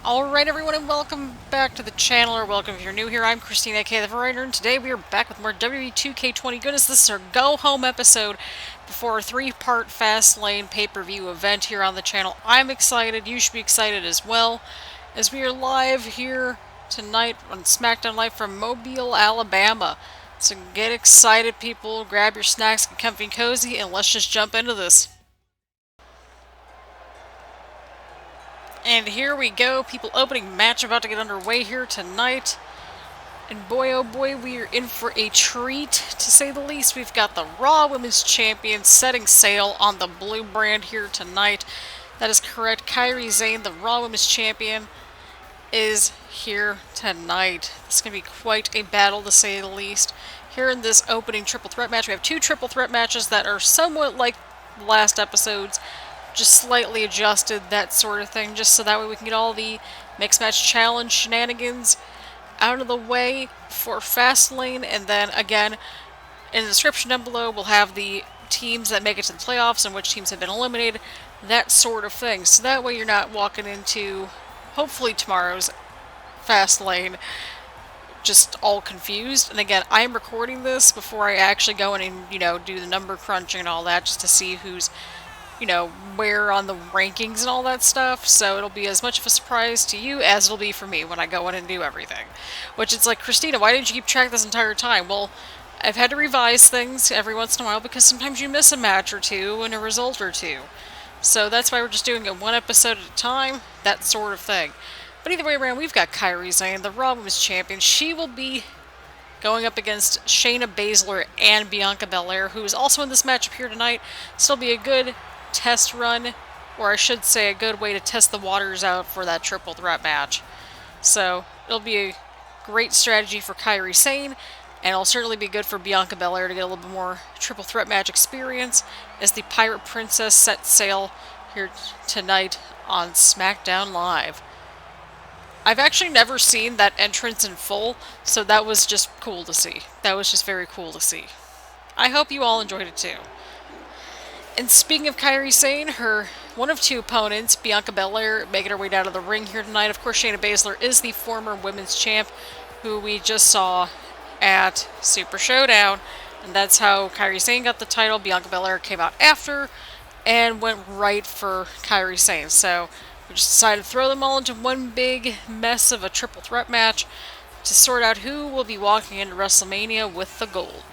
Alright everyone, and welcome back to the channel, or welcome if you're new here. I'm Christina, aka The Variety, and today we are back with more WWE 2K20 goodness. This is our go-home episode before our three-part Fastlane pay-per-view event here on the channel. I'm excited, you should be excited as well, as we are live here tonight on Smackdown Live from Mobile, Alabama. So get excited, people, grab your snacks, get comfy and cozy, and let's just jump into this. And here we go, people, opening match about to get underway here tonight. And boy, oh boy, we are in for a treat, to say the least. We've got the Raw Women's Champion setting sail on the blue brand here tonight. That is correct. Kairi Sane, the Raw Women's Champion, is here tonight. It's going to be quite a battle, to say the least. Here in this opening triple threat match, we have two triple threat matches that are somewhat like the last episodes, just slightly adjusted, that sort of thing, just so that way we can get all the mixed match challenge shenanigans out of the way for Fastlane. And then again, in the description down below, we'll have the teams that make it to the playoffs and which teams have been eliminated, that sort of thing. So that way you're not walking into, hopefully, tomorrow's Fastlane just all confused. And again, I am recording this before I actually go in and, do the number crunching and all that, just to see who's where on the rankings and all that stuff, so it'll be as much of a surprise to you as it'll be for me when I go in and do everything. Which it's like, Christina, why didn't you keep track this entire time? Well, I've had to revise things every once in a while because sometimes you miss a match or two and a result or two. So that's why we're just doing it one episode at a time, that sort of thing. But either way around, we've got Kairi Sane, the Raw Women's Champion. She will be going up against Shayna Baszler and Bianca Belair, who is also in this matchup here tonight. So it'll be a good test run, or I should say a good way to test the waters out for that triple threat match. So it'll be a great strategy for Kairi Sane, and it'll certainly be good for Bianca Belair to get a little bit more triple threat match experience as the Pirate Princess set sail here tonight on Smackdown Live. I've actually never seen that entrance in full, so that was just cool to see. That was just very cool to see. I hope you all enjoyed it too. And speaking of Kairi Sane, her one of two opponents, Bianca Belair, making her way down to the ring here tonight. Of course, Shayna Baszler is the former women's champ, who we just saw at Super Showdown. And that's how Kairi Sane got the title. Bianca Belair came out after and went right for Kairi Sane. So we just decided to throw them all into one big mess of a triple threat match to sort out who will be walking into WrestleMania with the gold.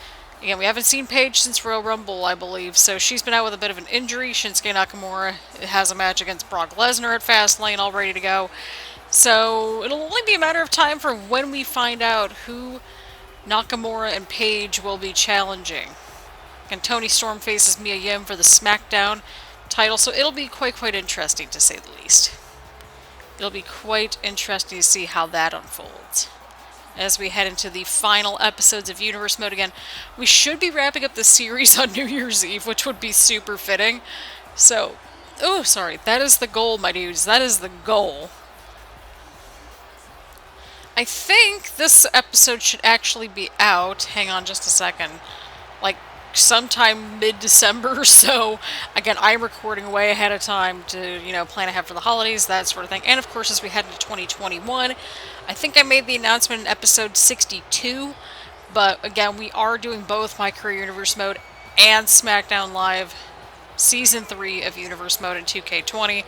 Again, we haven't seen Paige since Royal Rumble, I believe, so she's been out with a bit of an injury. Shinsuke Nakamura has a match against Brock Lesnar at Fastlane all ready to go. So it'll only be a matter of time for when we find out who Nakamura and Paige will be challenging. And Toni Storm faces Mia Yim for the Smackdown title, so it'll be quite interesting, to say the least. It'll be quite interesting to see how that unfolds as we head into the final episodes of Universe Mode. Again, we should be wrapping up the series on New Year's Eve, which would be super fitting. So, oh, sorry, that is the goal, my dudes. That is the goal. I think this episode should actually be out, hang on just a second, like sometime mid-December, so again, I'm recording way ahead of time to, plan ahead for the holidays, that sort of thing. And of course, as we head into 2021, I think I made the announcement in episode 62, but again, we are doing both My Career Universe Mode and Smackdown Live Season 3 of Universe Mode in 2K20.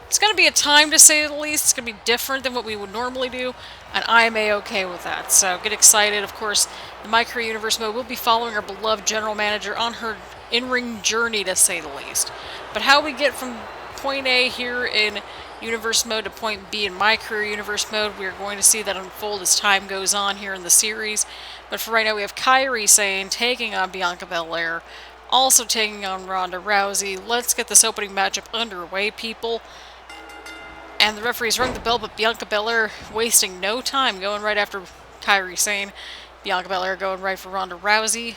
It's going to be a time, to say the least. It's going to be different than what we would normally do, and I am A-okay with that. So get excited. Of course, the My Career Universe Mode will be following our beloved general manager on her in-ring journey, to say the least. But how we get from point A here in Universe Mode to point B in My Career Universe Mode, we are going to see that unfold as time goes on here in the series. But for right now, we have Kairi Sane taking on Bianca Belair, also taking on Ronda Rousey. Let's get this opening matchup underway, people. And the referees rung the bell, but Bianca Belair wasting no time, going right after Kairi Sane. Bianca Belair going right for Ronda Rousey.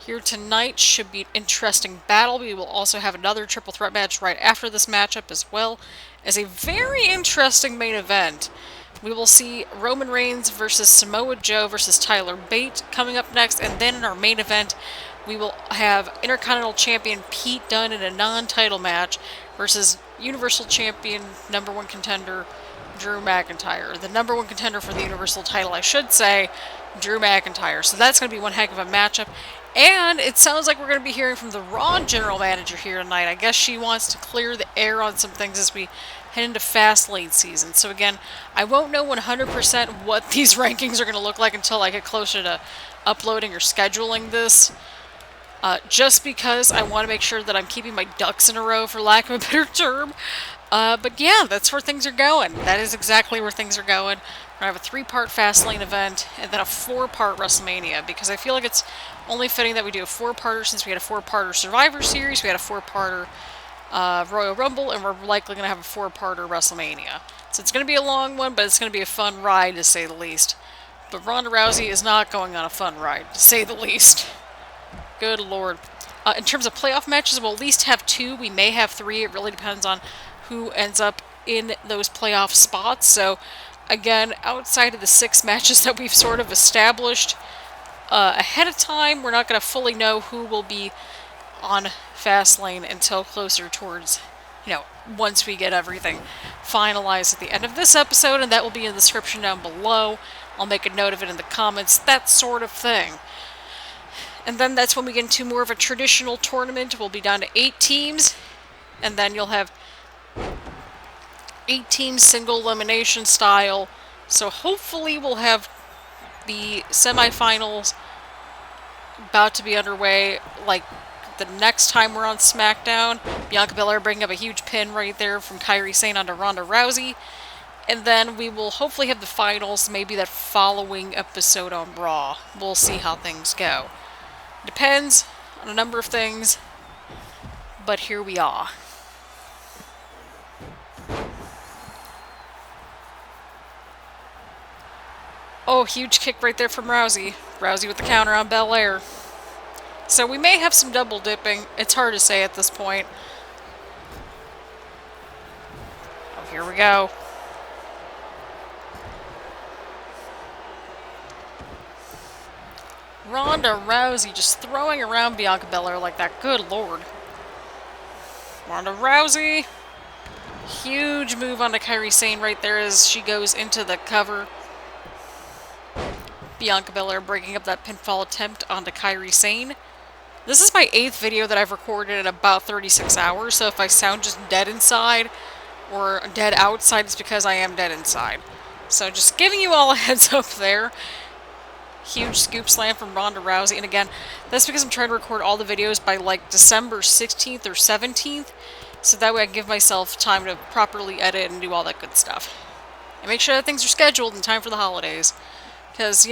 Here tonight should be an interesting battle. We will also have another triple threat match right after this matchup, as well as a very interesting main event. We will see Roman Reigns versus Samoa Joe versus Tyler Bate coming up next, and then in our main event, we will have Intercontinental Champion Dunne in a non-title match versus Universal Champion #1 contender Drew McIntyre. The number one contender for the Universal title, I should say, Drew McIntyre. So that's going to be one heck of a matchup. And it sounds like we're going to be hearing from the Raw general manager here tonight. I guess she wants to clear the air on some things as we head into Fastlane season. So again, I won't know 100% what these rankings are going to look like until I get closer to uploading or scheduling this. Just because I want to make sure that I'm keeping my ducks in a row, for lack of a better term. But yeah, that's where things are going. That is exactly where things are going. We're going to have a 3-part Fastlane event, and then a 4-part WrestleMania, because I feel like it's only fitting that we do a 4-parter, since we had a 4-parter Survivor Series, we had a 4-parter Royal Rumble, and we're likely going to have a 4-parter WrestleMania. So it's going to be a long one, but it's going to be a fun ride, to say the least. But Ronda Rousey is not going on a fun ride, to say the least. Good lord. In terms of playoff matches, we'll at least have 2. We may have 3. It really depends on who ends up in those playoff spots. So, again, outside of the 6 matches that we've sort of established ahead of time, we're not going to fully know who will be on Fastlane until closer towards, once we get everything finalized at the end of this episode, and that will be in the description down below. I'll make a note of it in the comments, that sort of thing. And then that's when we get into more of a traditional tournament. We'll be down to 8 teams, and then you'll have 8 teams single elimination style. So hopefully we'll have the semifinals about to be underway, like the next time we're on Smackdown. Bianca Belair bringing up a huge pin right there from Kairi Sane onto Ronda Rousey. And then we will hopefully have the finals maybe that following episode on Raw. We'll see how things go. Depends on a number of things, but here we are. Oh, huge kick right there from Rousey. Rousey with the counter on Belair. So we may have some double dipping. It's hard to say at this point. Oh, here we go. Ronda Rousey just throwing around Bianca Belair like that. Good lord. Ronda Rousey. Huge move onto Kairi Sane right there as she goes into the cover. Bianca Belair breaking up that pinfall attempt onto Kairi Sane. This is my 8th video that I've recorded in about 36 hours, so if I sound just dead inside or dead outside, it's because I am dead inside. So just giving you all a heads up there. Huge scoop slam from Ronda Rousey, and again, that's because I'm trying to record all the videos by like December 16th or 17th, so that way I give myself time to properly edit and do all that good stuff. And make sure that things are scheduled in time for the holidays, because,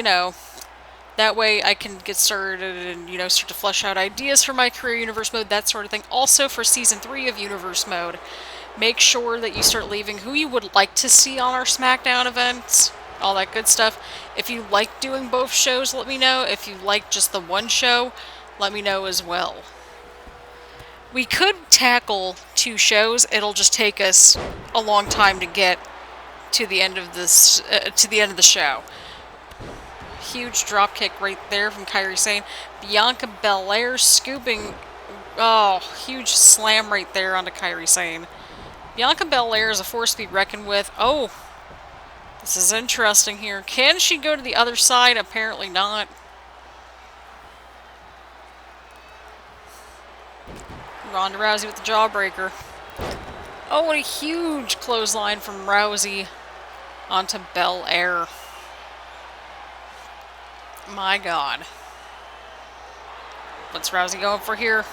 that way I can get started and, start to flesh out ideas for my career Universe Mode, that sort of thing. Also, for Season 3 of Universe Mode, make sure that you start leaving who you would like to see on our Smackdown events, all that good stuff. If you like doing both shows, let me know. If you like just the one show, let me know as well. We could tackle 2 shows. It'll just take us a long time to get to the end of this, to the end of the show. Huge drop kick right there from Kairi Sane. Bianca Belair scooping. Oh, huge slam right there onto Kairi Sane. Bianca Belair is a force to be reckoned with. Oh, this is interesting here. Can she go to the other side? Apparently not. Ronda Rousey with the jawbreaker. Oh, what a huge clothesline from Rousey onto Belair. My god. What's Rousey going for here?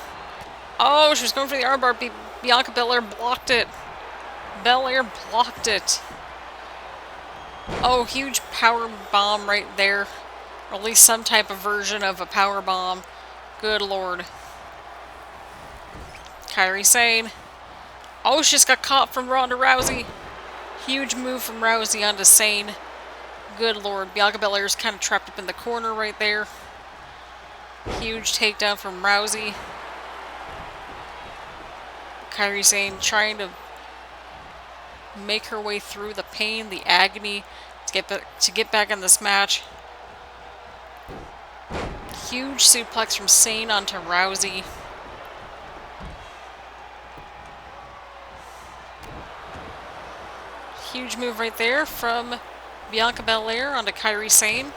Oh, she was going for the armbar. Bianca Belair blocked it. Belair blocked it. Oh, huge power bomb right there. Or at least some type of version of a power bomb. Good lord. Kairi Sane. Oh, she just got caught from Ronda Rousey. Huge move from Rousey onto Sane. Good lord. Bianca Belair's kind of trapped up in the corner right there. Huge takedown from Rousey. Kairi Sane trying to make her way through the pain, the agony, to get back in this match. Huge suplex from Sane onto Rousey. Huge move right there from Bianca Belair onto Kairi Sane.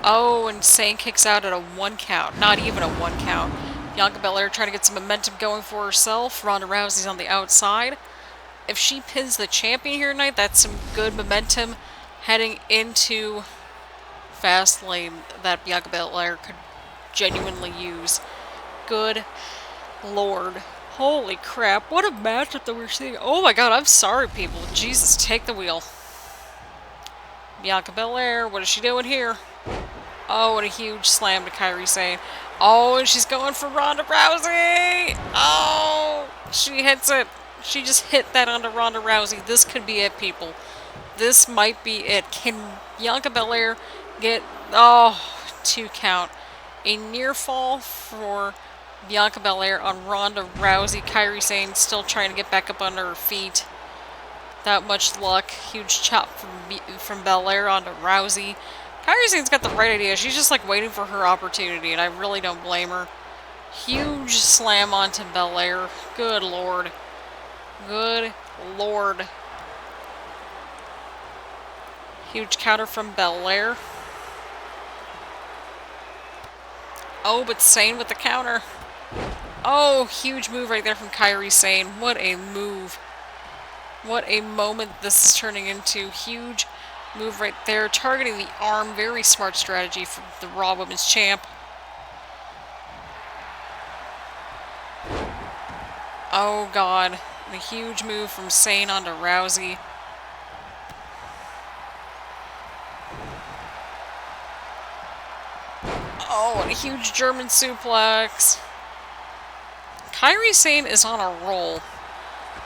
Oh, and Sane kicks out at a 1 count. Not even a 1 count. Bianca Belair trying to get some momentum going for herself. Ronda Rousey's on the outside. If she pins the champion here tonight, that's some good momentum heading into Fastlane that Bianca Belair could genuinely use. Good Lord. Holy crap, what a matchup that we're seeing. Oh my god, I'm sorry, people. Jesus, take the wheel. Bianca Belair, what is she doing here? Oh, and a huge slam to Kairi Sane. Oh, and she's going for Ronda Rousey! Oh, she hits it. She just hit that onto Ronda Rousey. This could be it, people. This might be it. Can Bianca Belair get... Oh, 2 count. A near fall for Bianca Belair on Ronda Rousey. Kairi Sane still trying to get back up under her feet. Without much luck. Huge chop from Belair onto Rousey. Kairi Sane's got the right idea. She's just like waiting for her opportunity, and I really don't blame her. Huge slam onto Belair. Good Lord. Good Lord. Huge counter from Belair. Oh, but Sane with the counter. Oh, huge move right there from Kairi Sane. What a move. What a moment this is turning into. Huge move right there. Targeting the arm. Very smart strategy from the Raw Women's Champ. Oh, God. A huge move from Sane onto Rousey. Oh, and a huge German suplex. Kairi Sane is on a roll.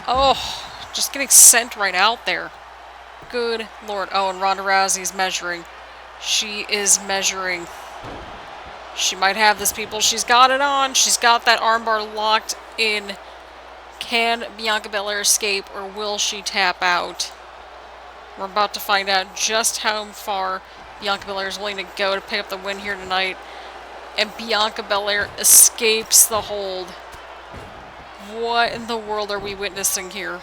Oh, just getting sent right out there. Good Lord. Oh, and Ronda Rousey's measuring. She is measuring. She might have this, people. She's got it on. She's got that armbar locked in. Can Bianca Belair escape, or will she tap out? We're about to find out just how far Bianca Belair is willing to go to pick up the win here tonight. And Bianca Belair escapes the hold. What in the world are we witnessing here?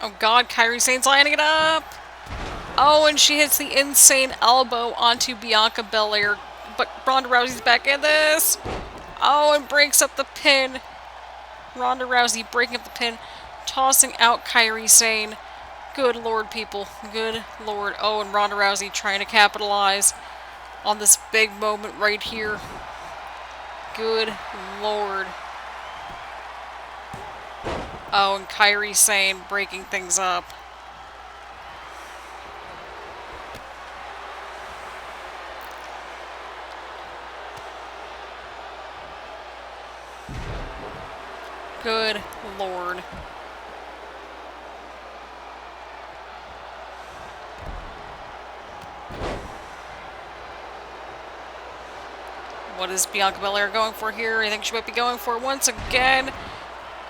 Oh god, Kairi Sane's lining it up! Oh, and she hits the insane elbow onto Bianca Belair. But Ronda Rousey's back in this! Oh, and breaks up the pin. Ronda Rousey breaking up the pin. Tossing out Kairi Sane. Good Lord, people. Good Lord. Oh, and Ronda Rousey trying to capitalize on this big moment right here. Good Lord. Oh, and Kairi Sane breaking things up. Good Lord. What is Bianca Belair going for here? I think she might be going for it once again.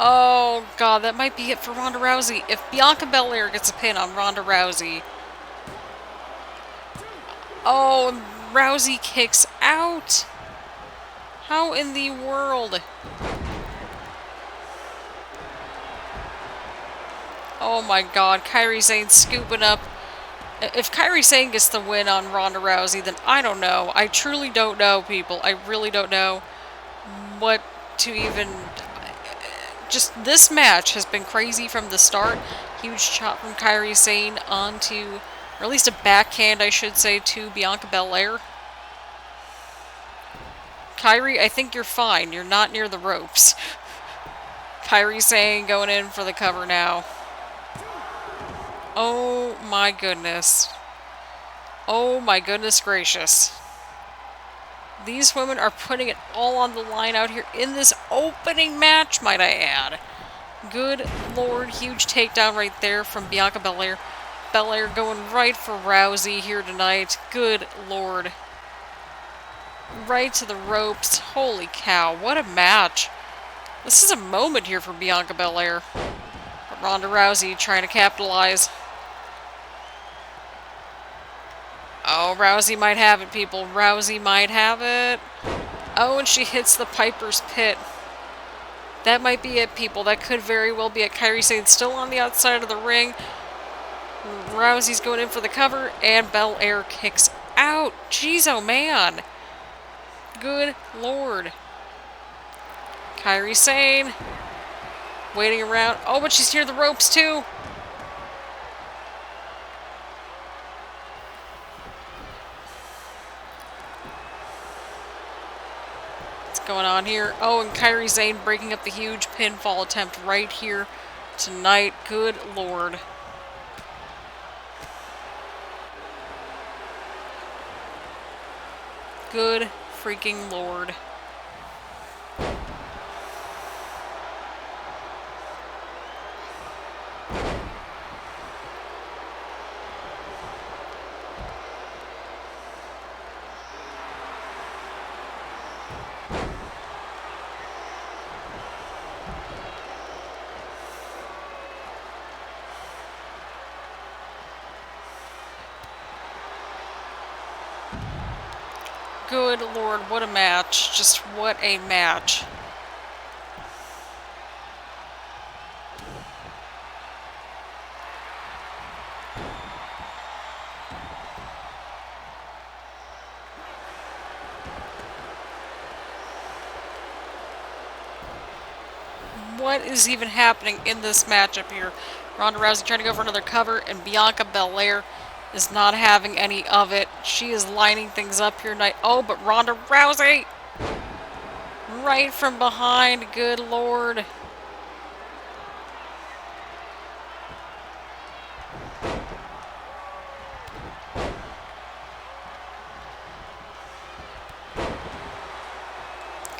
Oh, God, that might be it for Ronda Rousey. If Bianca Belair gets a pin on Ronda Rousey... Oh, and Rousey kicks out? How in the world? Oh my god, Kairi Sane scooping up. If Kairi Sane gets the win on Ronda Rousey, then I don't know. I truly don't know, people. I really don't know what to even... Just this match has been crazy from the start. Huge chop from Kairi Sane onto, or at least a backhand, I should say, to Bianca Belair. Kairi, I think you're fine. You're not near the ropes. Kairi Sane going in for the cover now. Oh my goodness. Oh my goodness gracious. These women are putting it all on the line out here in this opening match, might I add. Good lord, huge takedown right there from Bianca Belair. Belair going right for Rousey here tonight. Good lord. Right to the ropes. Holy cow, what a match. This is a moment here for Bianca Belair. But Ronda Rousey trying to capitalize. Oh, Rousey might have it, people. Rousey might have it. Oh, and she hits the Piper's Pit. That might be it, people. That could very well be it. Kairi Sane still on the outside of the ring. Rousey's going in for the cover, and Belair kicks out. Jeez, oh man. Good lord. Kairi Sane waiting around. Oh, but she's near the ropes too. What's going on here? Oh, and Kairi Sane breaking up the huge pinfall attempt right here tonight. Good lord. Good freaking lord. Good lord, what a match. Just what a match. What is even happening in this matchup here? Ronda Rousey trying to go for another cover, and Bianca Belair is not having any of it. She is lining things up here tonight. Oh, but Ronda Rousey! Right from behind. Good lord.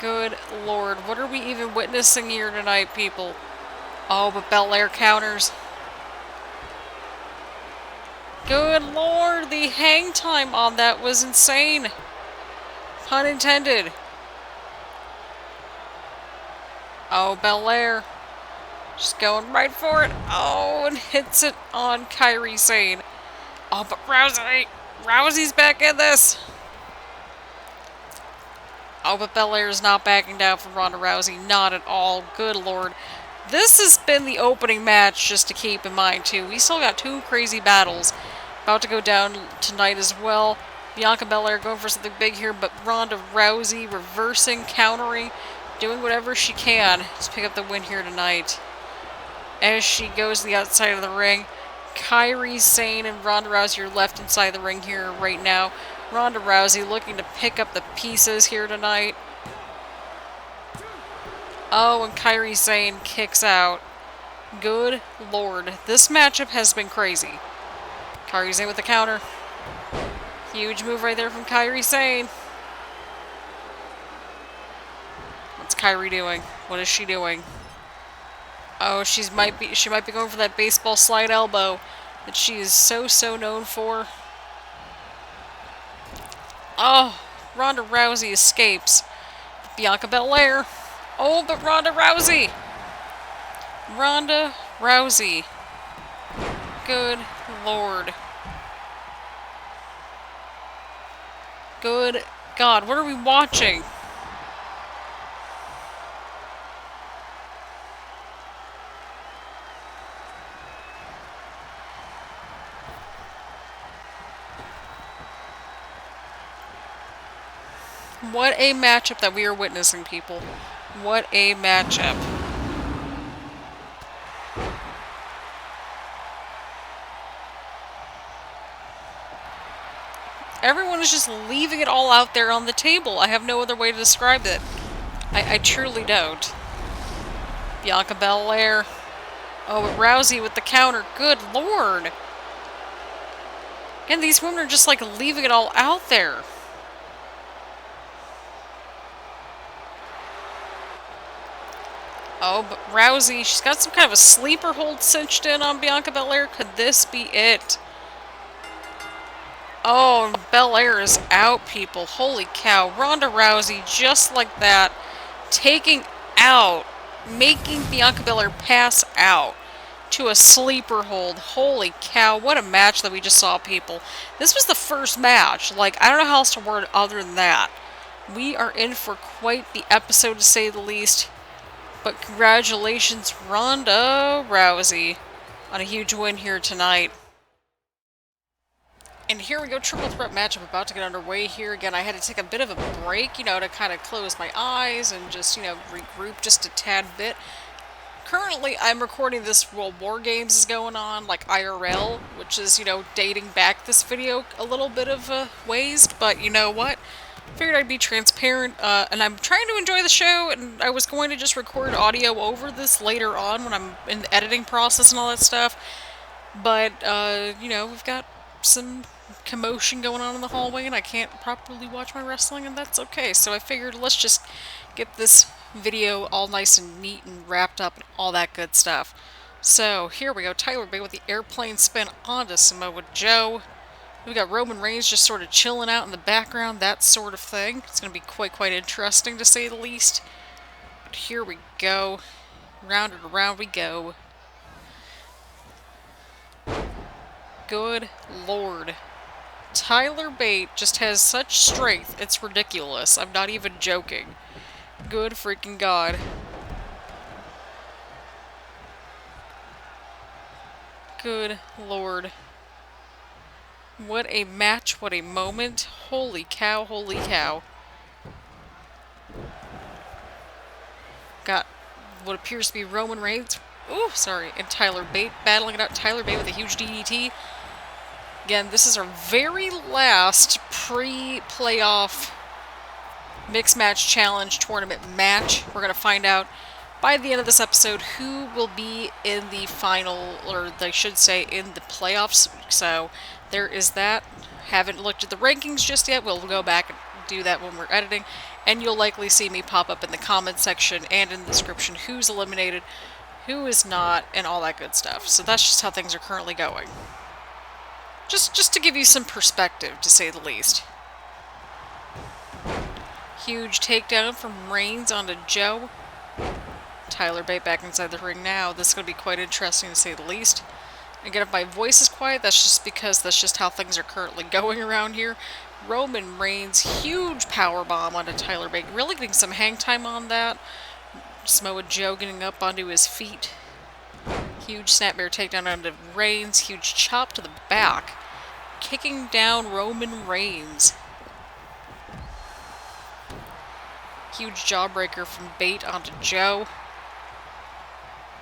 Good lord. What are we even witnessing here tonight, people? Oh, but Belair counters. Good lord, the hang time on that was insane. Pun intended. Oh, Belair. Just going right for it. Oh, and hits it on Kairi Sane. Oh, but Rousey. Rousey's back in this. Oh, but Belair is not backing down from Ronda Rousey. Not at all. Good lord. This has been the opening match, just to keep in mind, too. We still got two crazy battles about to go down tonight as well. Bianca Belair going for something big here, but Ronda Rousey reversing, countering, doing whatever she can to pick up the win here tonight. As she goes to the outside of the ring, Kairi Sane and Ronda Rousey are left inside the ring here right now. Ronda Rousey looking to pick up the pieces here tonight. Oh, and Kairi Sane kicks out. Good lord. This matchup has been crazy. Kairi Sane with the counter. Huge move right there from Kairi Sane. What's Kairi doing? What is she doing? Oh, she might be going for that baseball slide elbow that she is so known for. Oh, Ronda Rousey escapes. Bianca Belair. Oh, but Ronda Rousey. Ronda Rousey. Good lord. Good God, what are we watching? What a matchup that we are witnessing, people. What a matchup. Everyone is just leaving it all out there on the table. I have no other way to describe it. I truly don't. Bianca Belair Oh, but Rousey with the counter. Good lord. And these women are just like leaving it all out there. Oh, but Rousey, she's got some kind of a sleeper hold cinched in on Bianca Belair. Could this be it? Oh, Belair is out, people. Holy cow. Ronda Rousey, just like that, taking out, making Bianca Belair pass out to a sleeper hold. Holy cow, what a match that we just saw, people. This was the first match. Like, I don't know how else to word it other than that. We are in for quite the episode, to say the least. But congratulations, Ronda Rousey, on a huge win here tonight. And here we go, triple threat matchup about to get underway here. Again, I had to take a bit of a break, you know, to kind of close my eyes and just, you know, regroup just a tad bit. Currently, I'm recording this while War Games is going on, like IRL, which is, you know, dating back this video a little bit of ways, but you know what? Figured I'd be transparent, and I'm trying to enjoy the show, and I was going to just record audio over this later on when I'm in the editing process and all that stuff, but, you know, we've got some commotion going on in the hallway, and I can't properly watch my wrestling, and that's okay, so I figured let's just get this video all nice and neat and wrapped up and all that good stuff. So, here we go, Tyler Bate with the airplane spin onto Samoa Joe. We got Roman Reigns just sort of chilling out in the background, that sort of thing. It's going to be quite interesting, to say the least. But here we go. Round and around we go. Good lord. Tyler Bate just has such strength, it's ridiculous. I'm not even joking. Good freaking god. Good lord. What a match, what a moment. Holy cow, holy cow. Got what appears to be Roman Reigns. Ooh, sorry. And Tyler Bate battling it out. Tyler Bate with a huge DDT. Again, this is our very last pre-playoff Mixed Match Challenge tournament match. We're going to find out by the end of this episode who will be in the final, or they should say in the playoffs. So there is that. Haven't looked at the rankings just yet. We'll go back and do that when we're editing. And you'll likely see me pop up in the comment section and in the description who's eliminated, who is not, and all that good stuff. So that's just how things are currently going. Just to give you some perspective, to say the least. Huge takedown from Reigns onto Joe. Tyler Bate back inside the ring now. This is going to be quite interesting, to say the least. Again, if my voice is quiet, that's just because that's just how things are currently going around here. Roman Reigns, huge powerbomb onto Tyler Bate. Really getting some hang time on that. Samoa Joe getting up onto his feet. Huge snapmare takedown onto Reigns. Huge chop to the back. Kicking down Roman Reigns. Huge jawbreaker from Bate onto Joe.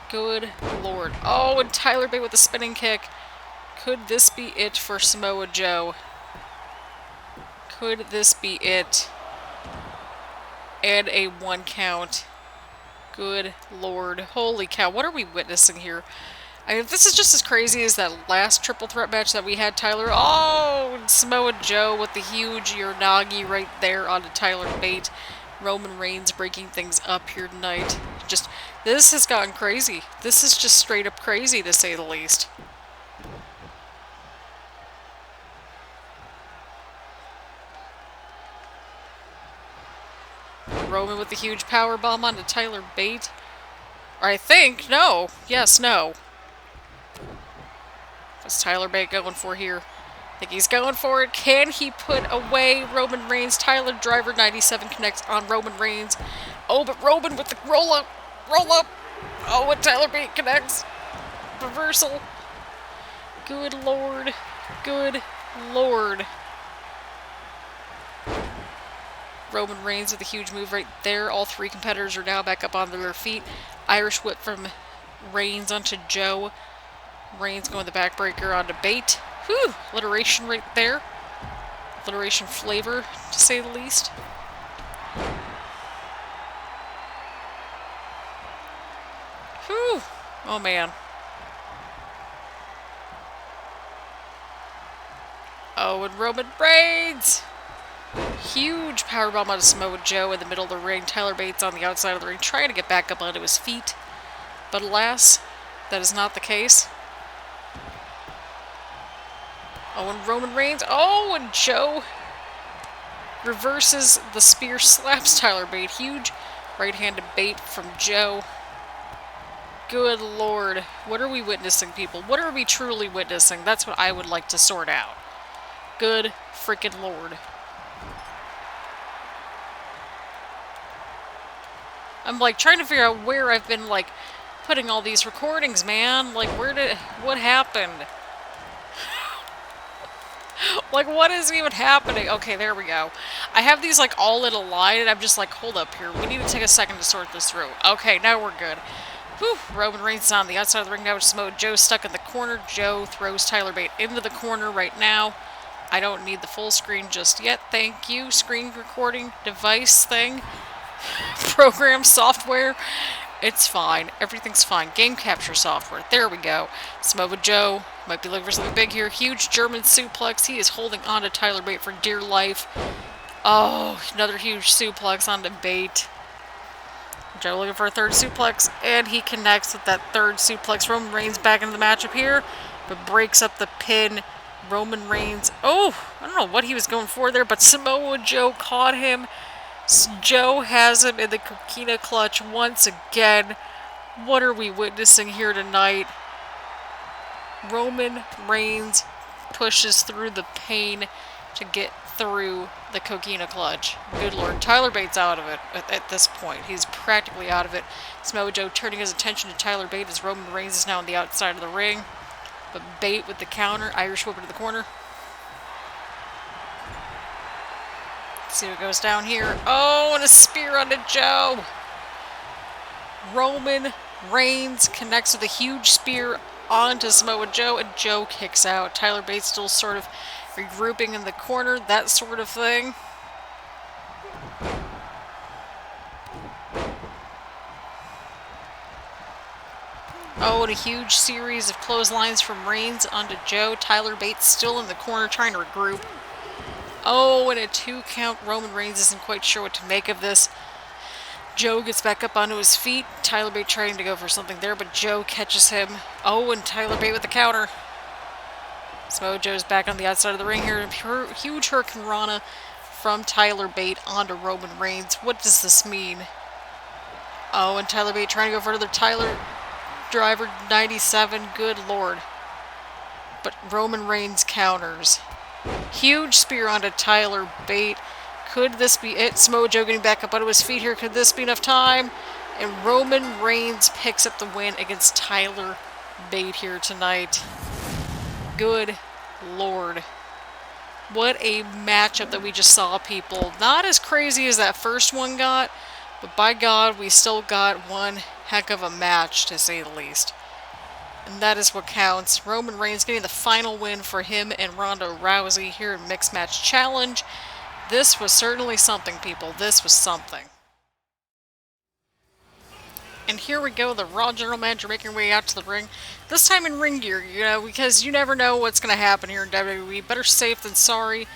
Good lord. Oh, and Tyler Bate with a spinning kick. Could this be it for Samoa Joe? Could this be it? And a 1 count. Good lord. Holy cow, what are we witnessing here? I mean, this is just as crazy as that last triple threat match that we had, Tyler. Oh, and Samoa Joe with the huge Uranagi right there onto Tyler Bate. Roman Reigns breaking things up here tonight. Just, this has gotten crazy. This is just straight up crazy, to say the least. Roman with the huge powerbomb onto Tyler Bate. Or I think, no. Yes, no. What's Tyler Bate going for here? I think he's going for it. Can he put away Roman Reigns? Tyler Driver 97 connects on Roman Reigns. Oh, but Roman with the roll-up. Roll-up. Oh, and Tyler Bate connects. Reversal. Good lord. Good lord. Roman Reigns with a huge move right there. All three competitors are now back up on their feet. Irish whip from Reigns onto Joe. Reigns going the backbreaker onto Bate. Whew! Alliteration right there. Alliteration flavor, to say the least. Whew! Oh man. Oh, and Roman Reigns! Huge powerbomb out of Samoa Joe in the middle of the ring. Tyler Bates on the outside of the ring trying to get back up onto his feet. But alas, that is not the case. Oh, and Roman Reigns. Oh, and Joe reverses the spear, slaps Tyler Bate. Huge right-handed bait from Joe. Good lord. What are we witnessing, people? What are we truly witnessing? That's what I would like to sort out. Good freaking lord. I'm like trying to figure out where I've been like putting all these recordings, man. Like what happened? Like, what is even happening? Okay, there we go. I have these, like, all in a line, and I'm just like, hold up here. We need to take a second to sort this through. Okay, now we're good. Whew. Roman Reigns is on the outside of the ring now with Samoa Joe stuck in the corner. Joe throws Tyler Bate into the corner right now. I don't need the full screen just yet. Thank you. Screen recording device thing. Program software. It's fine. Everything's fine. Game capture software. There we go. Samoa Joe might be looking for something big here. Huge German suplex. He is holding on to Tyler Bate for dear life. Oh, another huge suplex onto Bate. Joe looking for a third suplex, and he connects with that third suplex. Roman Reigns back into the matchup here, but breaks up the pin. Roman Reigns. Oh, I don't know what he was going for there, but Samoa Joe caught him. Joe has him in the Coquina clutch once again. What are we witnessing here tonight? Roman Reigns pushes through the pain to get through the Coquina clutch. Good lord. Tyler Bate's out of it at this point. He's practically out of it. Samoa Joe turning his attention to Tyler Bate as Roman Reigns is now on the outside of the ring. But Bate with the counter. Irish whip into the corner. See what goes down here. Oh, and a spear onto Joe. Roman Reigns connects with a huge spear onto Samoa Joe, and Joe kicks out. Tyler Bate still sort of regrouping in the corner, that sort of thing. Oh, and a huge series of clotheslines from Reigns onto Joe. Tyler Bate still in the corner trying to regroup. Oh, and a 2 count. Roman Reigns isn't quite sure what to make of this. Joe gets back up onto his feet. Tyler Bate trying to go for something there, but Joe catches him. Oh, and Tyler Bate with the counter. Samoa Joe's back on the outside of the ring here. Huge Hurricane Rana from Tyler Bate onto Roman Reigns. What does this mean? Oh, and Tyler Bate trying to go for another Tyler Driver 97. Good lord. But Roman Reigns counters. Huge spear onto Tyler Bate. Could this be it? Samoa Joe getting back up onto his feet here. Could this be enough time? And Roman Reigns picks up the win against Tyler Bate here tonight. Good lord. What a matchup that we just saw, people. Not as crazy as that first one got, but by God, we still got one heck of a match, to say the least. And that is what counts. Roman Reigns getting the final win for him and Ronda Rousey here in Mixed Match Challenge. This was certainly something, people. This was something. And here we go, the Raw General Manager making her way out to the ring. This time in ring gear, you know, because you never know what's going to happen here in WWE. Better safe than sorry.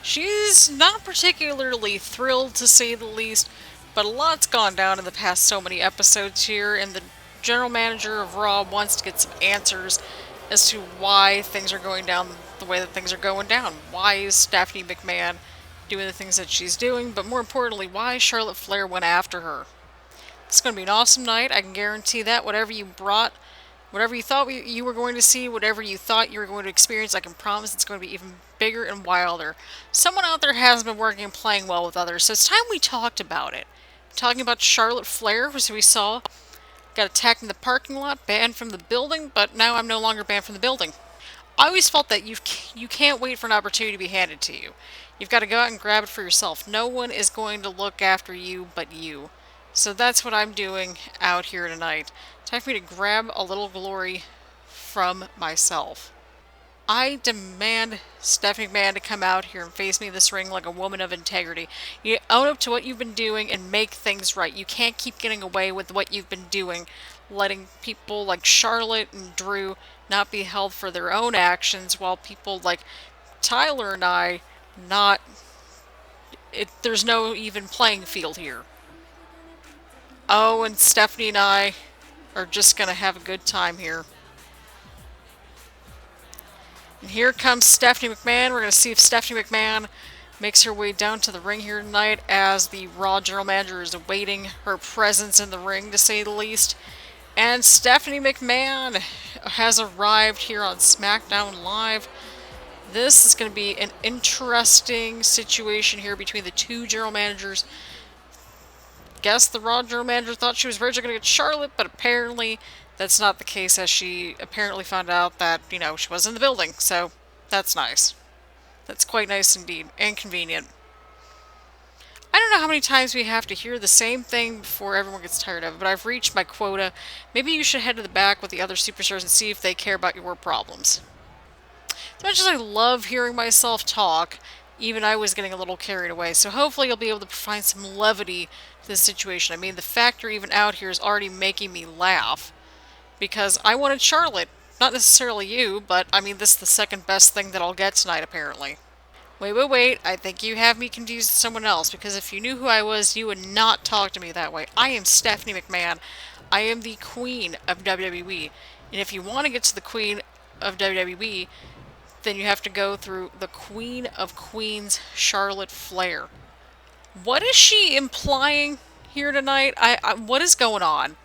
She's not particularly thrilled, to say the least, but a lot's gone down in the past so many episodes here, and the General Manager of Raw wants to get some answers as to why things are going down the way that things are going down. Why is Stephanie McMahon doing the things that she's doing, but more importantly, why Charlotte Flair went after her. It's going to be an awesome night, I can guarantee that. Whatever you brought, whatever you thought you were going to see, whatever you thought you were going to experience, I can promise it's going to be even bigger and wilder. Someone out there has been working and playing well with others, so it's time we talked about it. Talking about Charlotte Flair, which we saw, got attacked in the parking lot, banned from the building, but now I'm no longer banned from the building. I always felt that you can't wait for an opportunity to be handed to you. You've got to go out and grab it for yourself. No one is going to look after you but you. So that's what I'm doing out here tonight. Time for me to grab a little glory from myself. I demand Stephanie McMahon to come out here and face me in this ring like a woman of integrity. You own up to what you've been doing and make things right. You can't keep getting away with what you've been doing, letting people like Charlotte and Drew not be held for their own actions while people like Tyler and I, there's no even playing field here. Oh, and Stephanie and I are just going to have a good time here. And here comes Stephanie McMahon. We're going to see if Stephanie McMahon makes her way down to the ring here tonight as the Raw General Manager is awaiting her presence in the ring, to say the least. And Stephanie McMahon has arrived here on Smackdown Live. This is going to be an interesting situation here between the two General Managers. Guess the Raw General Manager thought she was originally going to get Charlotte, but apparently that's not the case, as she apparently found out that, she was in the building. So that's nice. That's quite nice indeed, and convenient. I don't know how many times we have to hear the same thing before everyone gets tired of it, but I've reached my quota. Maybe you should head to the back with the other superstars and see if they care about your problems. As much as I love hearing myself talk, even I was getting a little carried away, so hopefully you'll be able to find some levity to this situation. I mean, the fact you're even out here is already making me laugh, because I wanted Charlotte. Not necessarily you, but I mean, this is the second best thing that I'll get tonight, apparently. Wait. I think you have me confused with someone else, because if you knew who I was, you would not talk to me that way. I am Stephanie McMahon. I am the Queen of WWE. And if you want to get to the Queen of WWE, then you have to go through the Queen of Queens, Charlotte Flair. What is she implying here tonight? What is going on?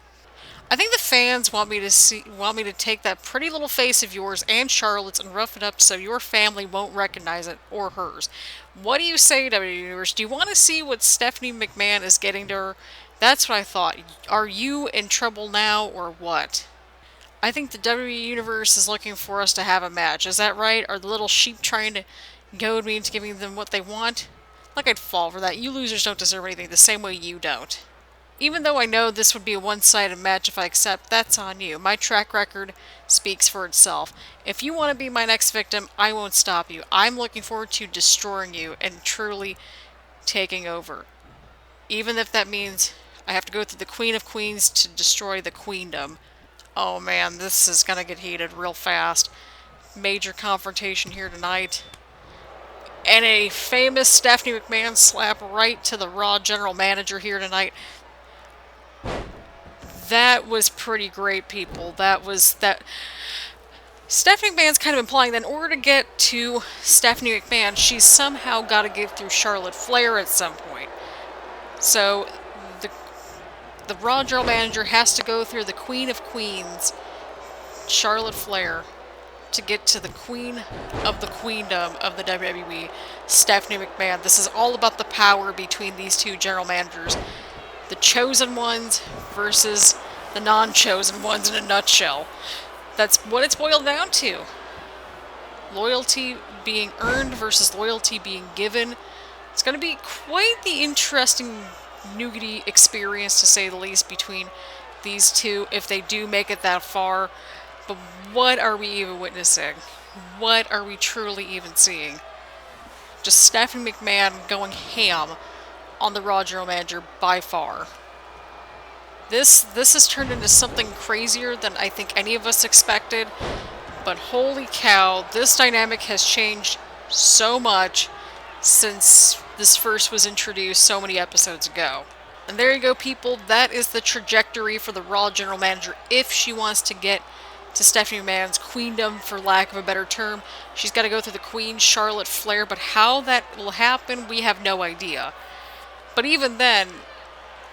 I think the fans want me to take that pretty little face of yours and Charlotte's and rough it up so your family won't recognize it, or hers. What do you say, WWE Universe? Do you want to see what Stephanie McMahon is getting to her? That's what I thought. Are you in trouble now, or what? I think the WWE Universe is looking for us to have a match. Is that right? Are the little sheep trying to goad me into giving them what they want? Like I'd fall for that. You losers don't deserve anything the same way you don't. Even though I know this would be a one-sided match if I accept, that's on you. My track record speaks for itself. If you want to be my next victim, I won't stop you. I'm looking forward to destroying you and truly taking over. Even if that means I have to go through the Queen of Queens to destroy the Queendom. Oh man, this is going to get heated real fast. Major confrontation here tonight. And a famous Stephanie McMahon slap right to the Raw General Manager here tonight. That was pretty great, people. That. Stephanie McMahon's kind of implying that in order to get to Stephanie McMahon, she's somehow got to get through Charlotte Flair at some point. So, the Raw General Manager has to go through the Queen of Queens, Charlotte Flair, to get to the Queen of the Queendom of the WWE, Stephanie McMahon. This is all about the power between these two General Managers. The chosen ones versus the non-chosen ones in a nutshell. That's what it's boiled down to. Loyalty being earned versus loyalty being given. It's going to be quite the interesting nougaty experience, to say the least, between these two if they do make it that far. But what are we even witnessing? What are we truly even seeing? Just Stephanie McMahon going ham on the Raw General Manager by far. This has turned into something crazier than I think any of us expected, but holy cow, this dynamic has changed so much since this first was introduced so many episodes ago. And there you go, people, that is the trajectory for the Raw General Manager if she wants to get to Stephanie McMahon's queendom, for lack of a better term. She's got to go through the Queen, Charlotte Flair, but how that will happen, we have no idea. But even then,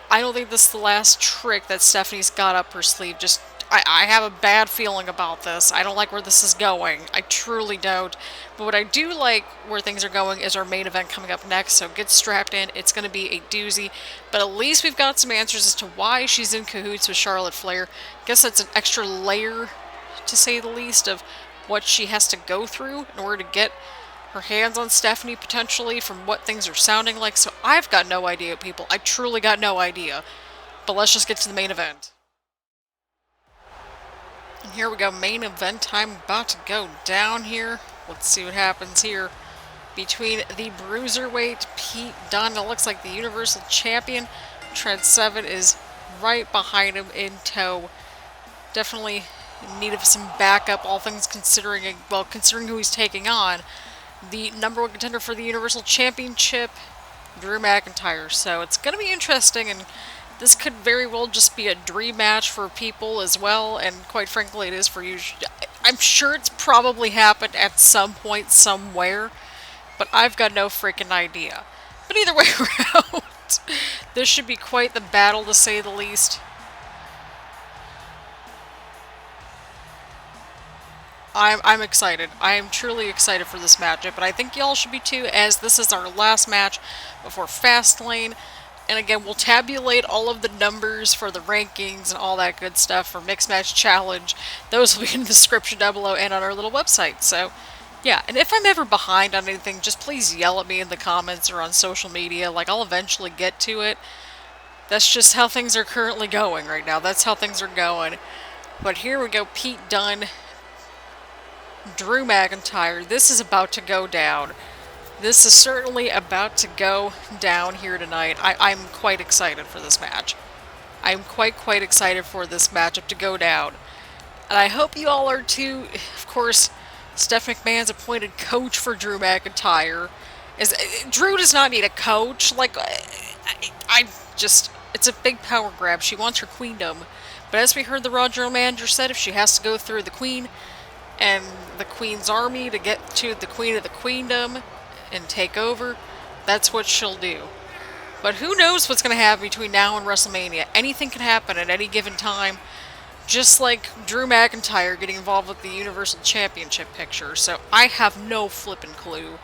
I don't think this is the last trick that Stephanie's got up her sleeve. Just, I have a bad feeling about this. I don't like where this is going. I truly don't. But what I do like where things are going is our main event coming up next, so get strapped in. It's going to be a doozy. But at least we've got some answers as to why she's in cahoots with Charlotte Flair. I guess that's an extra layer, to say the least, of what she has to go through in order to get her hands on Stephanie, potentially, from what things are sounding like. So I've got no idea, people. I truly got no idea. But let's just get to the main event. And here we go, main event time about to go down here. Let's see what happens here between the Bruiserweight Pete Dunne. It looks like the Universal Champion Trent Seven is right behind him in tow. Definitely in need of some backup, all things considering, well, considering who he's taking on. the #1 contender for the Universal Championship, Drew McIntyre. So it's going to be interesting, and this could very well just be a dream match for people as well, and quite frankly, it is for you. I'm sure it's probably happened at some point somewhere, but I've got no freaking idea. But either way around, this should be quite the battle, to say the least. I'm excited. I am truly excited for this matchup, but I think y'all should be too, as this is our last match before Fastlane. And again, we'll tabulate all of the numbers for the rankings and all that good stuff for Mixed Match Challenge. Those will be in the description down below and on our little website. So, yeah. And if I'm ever behind on anything, just please yell at me in the comments or on social media. Like, I'll eventually get to it. That's just how things are currently going right now. That's how things are going. But here we go. Pete Dunne, Drew McIntyre. This is about to go down. This is certainly about to go down here tonight. I'm quite excited for this match. I'm quite excited for this matchup to go down. And I hope you all are too. Of course, Steph McMahon's appointed coach for Drew McIntyre. Drew does not need a coach. Like, it's a big power grab. She wants her queendom. But as we heard the Raw General Manager said, if she has to go through the Queen and the Queen's army to get to the Queen of the Queendom and take over, that's what she'll do. But who knows what's going to happen between now and WrestleMania. Anything can happen at any given time, just like Drew McIntyre getting involved with the Universal Championship picture. So I have no flippin' clue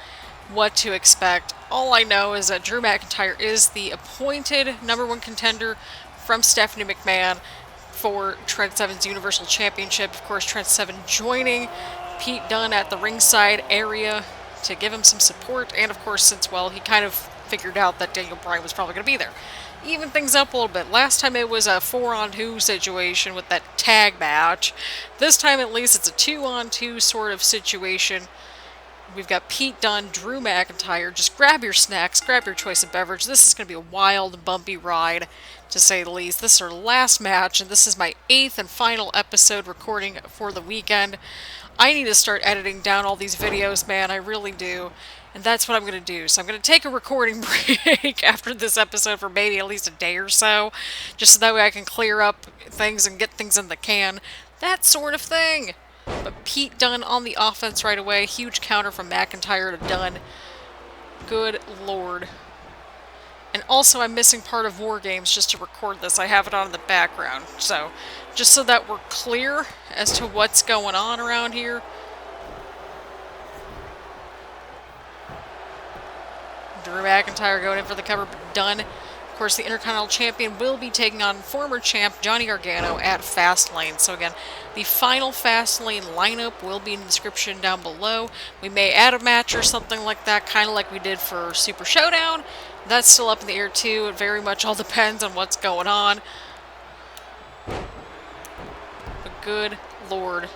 what to expect. All I know is that Drew McIntyre is the appointed #1 contender from Stephanie McMahon for Trent Seven's Universal Championship. Of course, Trent Seven joining Pete Dunne at the ringside area to give him some support, and of course, since, well, he kind of figured out that Daniel Bryan was probably going to be there. Even things up a little bit. Last time it was a 4-on-2 situation with that tag match. This time, at least, it's a 2-on-2 sort of situation. We've got Pete Dunne, Drew McIntyre. Just grab your snacks, grab your choice of beverage. This is going to be a wild, bumpy ride, to say the least. This is our last match, and this is my 8th and final episode recording for the weekend. I need to start editing down all these videos, man. I really do. And that's what I'm going to do. So I'm going to take a recording break after this episode for maybe at least a day or so, just so that way I can clear up things and get things in the can. That sort of thing. But Pete Dunne on the offense right away. Huge counter from McIntyre to Dunne. Good lord. And also, I'm missing part of War Games just to record this. I have it on in the background. So, just so that we're clear as to what's going on around here. Drew McIntyre going in for the cover, but Dunne. Of course, the Intercontinental Champion will be taking on former champ Johnny Gargano at Fastlane. So again, the final Fastlane lineup will be in the description down below. We may add a match or something like that, kind of like we did for Super Showdown. That's still up in the air too. It very much all depends on what's going on. But good lord.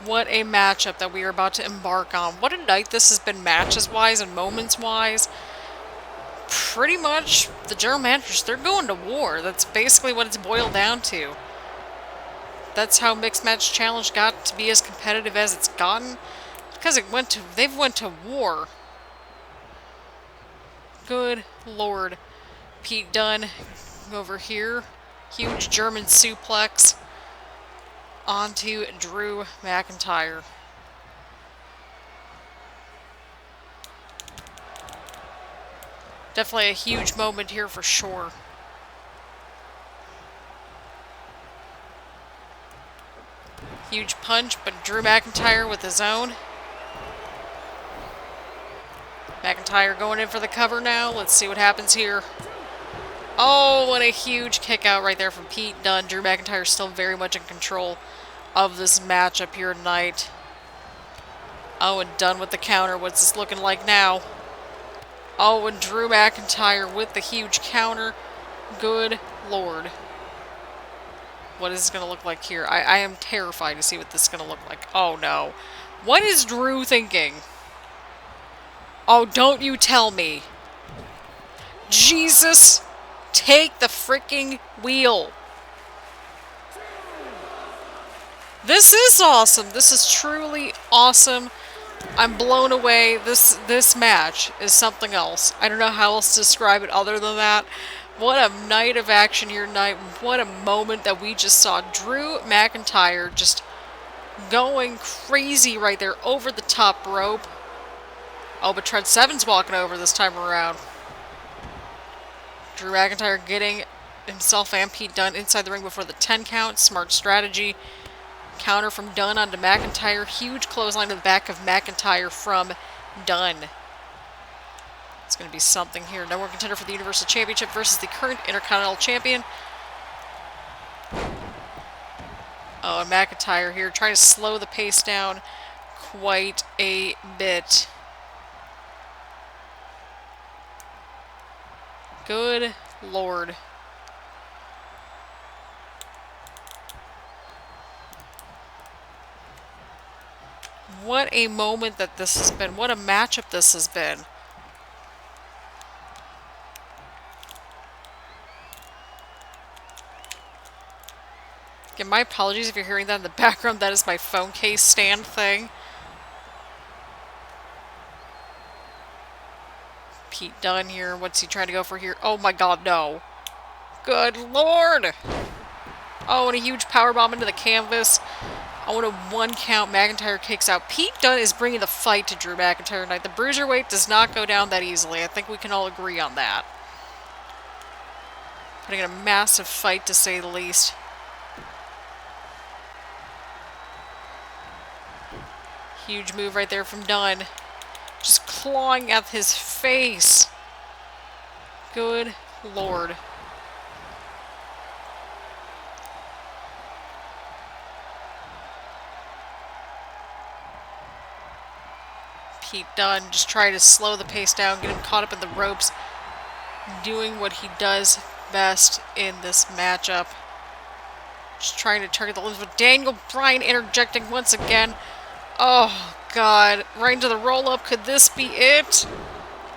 What a matchup that we are about to embark on. What a night this has been matches-wise and moments-wise. Pretty much, the general managers, they're going to war. That's basically what it's boiled down to. That's how Mixed Match Challenge got to be as competitive as it's gotten. Because they've went to war. Good lord. Pete Dunne over here. Huge German suplex onto Drew McIntyre. Definitely a huge moment here for sure. Huge punch, but Drew McIntyre with his own. McIntyre going in for the cover now. Let's see what happens here. Oh, and a huge kick out right there from Pete Dunne. Drew McIntyre still very much in control of this matchup here tonight. Oh, and Dunne with the counter. What's this looking like now? Oh, and Drew McIntyre with the huge counter. Good lord. What is this going to look like here? I am terrified to see what this is going to look like. Oh, no. What is Drew thinking? Oh, don't you tell me. Jesus, take the freaking wheel. This is awesome. This is truly awesome. I'm blown away. This match is something else. I don't know how else to describe it other than that. What a night of action here tonight. What a moment that we just saw. Drew McIntyre just going crazy right there over the top rope. Oh, but Trent Seven's walking over this time around. Drew McIntyre getting himself and Pete Dunne inside the ring before the 10 count. Smart strategy. Counter from Dunne onto McIntyre. Huge clothesline to the back of McIntyre from Dunne. It's going to be something here. Number one contender for the Universal Championship versus the current Intercontinental Champion. Oh, and McIntyre here trying to slow the pace down quite a bit. Good Lord. What a moment that this has been. What a matchup this has been. Again, my apologies if you're hearing that in the background. That is my phone case stand thing. Pete Dunne here. What's he trying to go for here? Oh my god, no. Good Lord. Oh, and a huge powerbomb into the canvas. I want a 1 count. McIntyre kicks out. Pete Dunne is bringing the fight to Drew McIntyre tonight. The bruiserweight does not go down that easily. I think we can all agree on that. Putting in a massive fight, to say the least. Huge move right there from Dunne. Just clawing at his face. Good Lord. Pete Dunne just trying to slow the pace down, get him caught up in the ropes, doing what he does best in this matchup. Just trying to target the limbs, but Daniel Bryan interjecting once again. Oh, God. Right into the roll-up. Could this be it?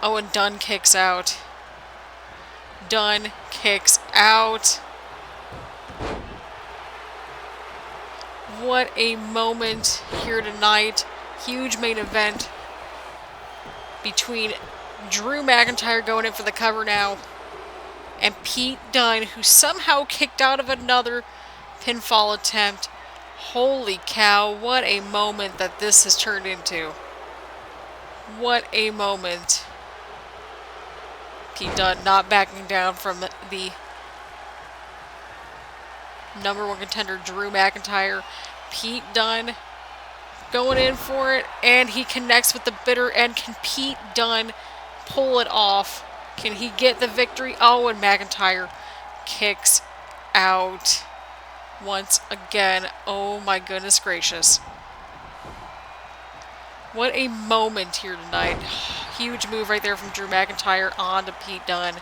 Oh, and Dunne kicks out. Dunne kicks out. What a moment here tonight. Huge main event between Drew McIntyre going in for the cover now and Pete Dunne, who somehow kicked out of another pinfall attempt. Holy cow, what a moment that this has turned into. What a moment. Pete Dunne not backing down from the number one contender, Drew McIntyre. Pete Dunne going in for it, and he connects with the bitter end. Can Pete Dunne pull it off? Can he get the victory? Oh, and McIntyre kicks out once again. Oh my goodness gracious. What a moment here tonight. Huge move right there from Drew McIntyre on to Pete Dunne.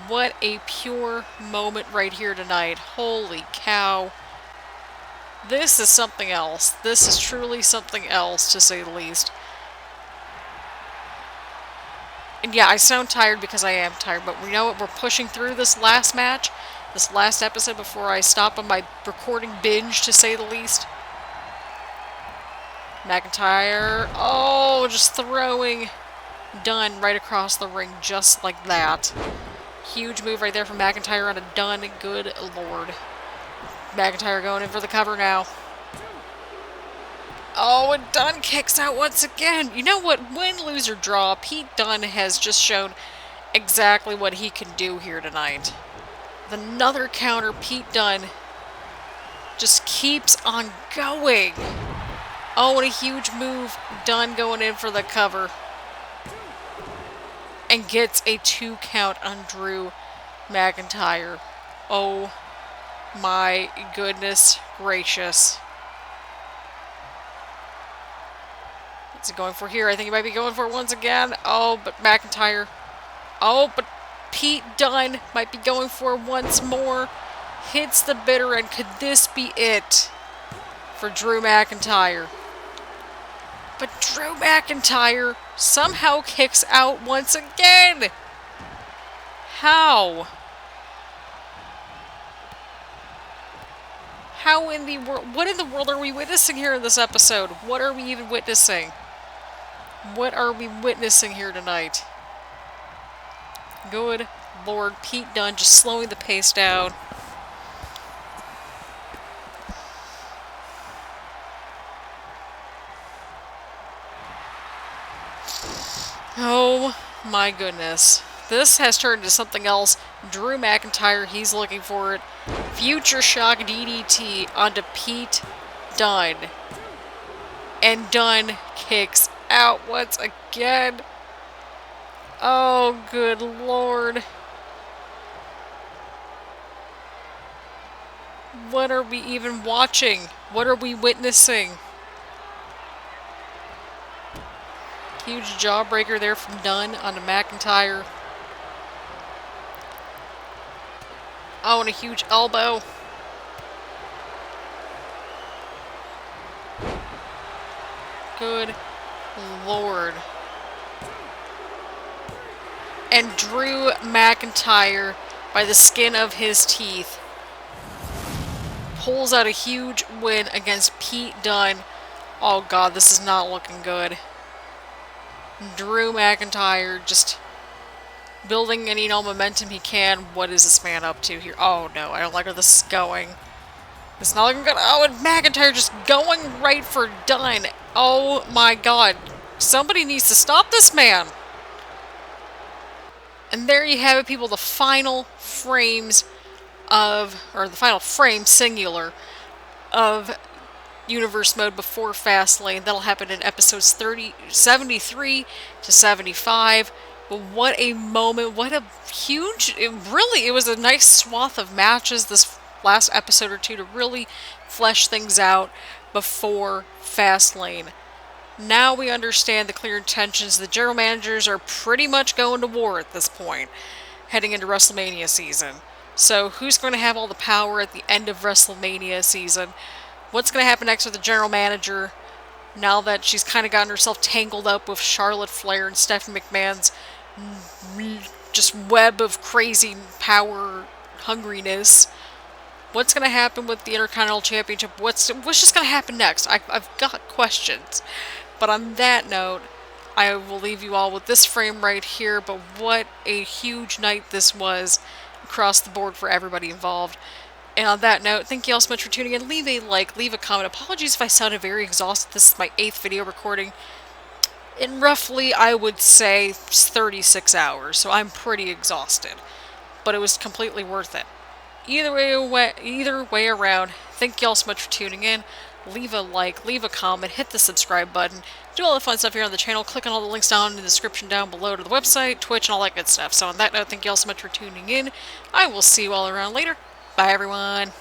What a pure moment right here tonight. Holy cow. This is something else. This is truly something else, to say the least. And yeah, I sound tired because I am tired, but we know what, we're pushing through this last match, this last episode before I stop on my recording binge, to say the least. McIntyre, oh, just throwing Dunne right across the ring just like that. Huge move right there from McIntyre on a Dunne. Good Lord. McIntyre going in for the cover now. Oh, and Dunne kicks out once again. You know what? Win, lose, or draw, Pete Dunne has just shown exactly what he can do here tonight. With another counter, Pete Dunne just keeps on going. Oh, and a huge move. Dunne going in for the cover. And gets a 2 count on Drew McIntyre. Oh my goodness gracious. What's he going for here? I think he might be going for it once again. Oh, but McIntyre. Oh, but Pete Dunne might be going for it once more. Hits the bitter end. Could this be it for Drew McIntyre? But Drew McIntyre somehow kicks out once again. How? How in the world? What in the world are we witnessing here in this episode? What are we even witnessing? What are we witnessing here tonight? Good Lord, Pete Dunne just slowing the pace down. Oh my goodness. This has turned into something else. Drew McIntyre, he's looking for it. Future Shock DDT onto Pete Dunne. And Dunne kicks out once again. Oh, good Lord. What are we even watching? What are we witnessing? Huge jawbreaker there from Dunne onto McIntyre. Oh, and a huge elbow. Good Lord. And Drew McIntyre, by the skin of his teeth, pulls out a huge win against Pete Dunne. Oh God, this is not looking good. Drew McIntyre just building any momentum he can. What is this man up to here? Oh no, I don't like where this is going. It's not looking good. Oh, and McIntyre just going right for Dunne. Oh my God. Somebody needs to stop this man. And there you have it, people. The final frames of, or the final frame, singular, of Universe Mode before Fastlane. That'll happen in episodes 73 to 75. But what a moment. What a huge, it was a nice swath of matches this last episode or two to really flesh things out before Fastlane. Now we understand the clear intentions. The general managers are pretty much going to war at this point, heading into WrestleMania season. So who's going to have all the power at the end of WrestleMania season? What's going to happen next with the general manager now that she's kind of gotten herself tangled up with Charlotte Flair and Stephanie McMahon's just web of crazy power hungriness? What's going to happen with the Intercontinental Championship? What's just going to happen next? I've got questions. But on that note, I will leave you all with this frame right here. But what a huge night this was across the board for everybody involved. And on that note, thank you all so much for tuning in. Leave a like, leave a comment. Apologies if I sounded very exhausted. This is my 8th video recording in roughly, I would say, 36 hours. So I'm pretty exhausted. But it was completely worth it. Either way around, thank you all so much for tuning in. Leave a like, leave a comment, hit the subscribe button, do all the fun stuff here on the channel, click on all the links down in the description down below to the website, Twitch, and all that good stuff. So on that note, thank you all so much for tuning in. I will see you all around later. Bye, everyone.